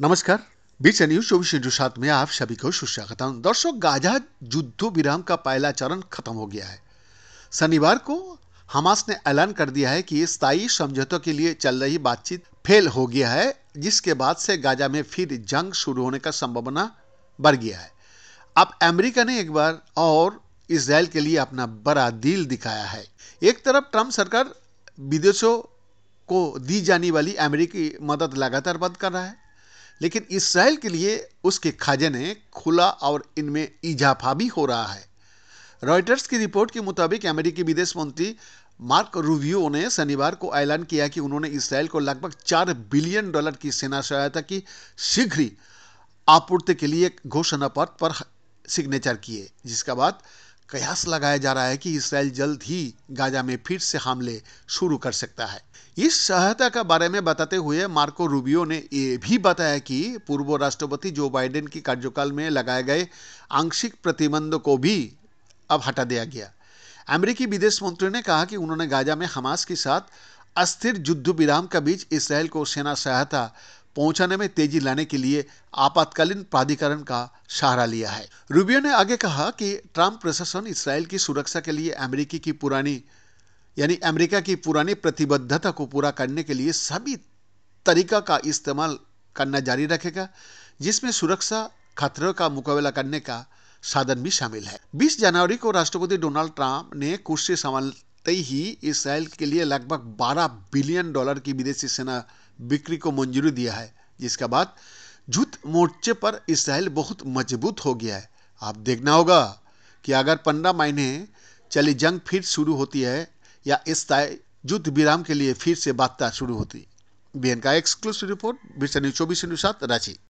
नमस्कार। बीच न्यूज 24/7 में आप सभी को सुस्वागत हूं। दर्शक, गाजा युद्ध विराम का पहला चरण खत्म हो गया है। शनिवार को हमास ने ऐलान कर दिया है कि स्थायी समझौतों के लिए चल रही बातचीत फेल हो गया है, जिसके बाद से गाजा में फिर जंग शुरू होने का संभावना बढ़ गया है। अब अमेरिका ने एक बार और इसराइल के लिए अपना बड़ा दिल दिखाया है। एक तरफ ट्रंप सरकार विदेशों को दी जाने वाली अमेरिकी मदद लगातार बंद कर रहा है, लेकिन इसराइल के लिए उसके खजाने खुला और इनमें इजाफा भी हो रहा है। रॉयटर्स की रिपोर्ट के मुताबिक अमेरिकी विदेश मंत्री मार्क रूबियो ने शनिवार को ऐलान किया कि उन्होंने इसराइल को लगभग $4 बिलियन की सेना सहायता की शीघ्र ही आपूर्ति के लिए घोषणा पत्र पर सिग्नेचर किए, जिसके बाद कयास लगाया जा रहा है कि इसराइल जल्द ही गाजा में फिर से हमले शुरू कर सकता है। इस सहायता का बारे में बताते हुए मार्को रूबियो ने यह भी बताया कि पूर्व राष्ट्रपति जो बाइडेन की कार्यकाल में लगाए गए आंशिक प्रतिबंध को भी अब हटा दिया गया। अमेरिकी विदेश मंत्री ने कहा कि उन्होंने गाजा में हमास के साथ अस्थिर युद्ध विराम के बीच इसराइल को सेना सहायता पहुंचाने में तेजी लाने के लिए आपातकालीन प्राधिकरण का सहारा लिया है। रूबियो ने आगे कहा कि ट्रंप प्रशासन इसराइल की सुरक्षा के लिए अमेरिका की पुरानी प्रतिबद्धता को पूरा करने के लिए सभी तरीका का इस्तेमाल करना जारी रखेगा, जिसमें सुरक्षा खतरों का मुकाबला करने का साधन भी शामिल है। 20 जनवरी को राष्ट्रपति डोनाल्ड ट्रंप ने कुर्सी संभालते ही इसराइल के लिए लगभग $12 बिलियन की विदेशी सेना बिक्री को मंजूरी दिया है, जिसके बाद युद्ध मोर्चे पर इसराइल बहुत मजबूत हो गया है। अब देखना होगा कि अगर 15 महीने चली जंग फिर शुरू होती है या इस युद्ध विराम के लिए फिर से बातचीत शुरू होती। बीएन का एक्सक्लूसिव रिपोर्ट, 24/7 रांची।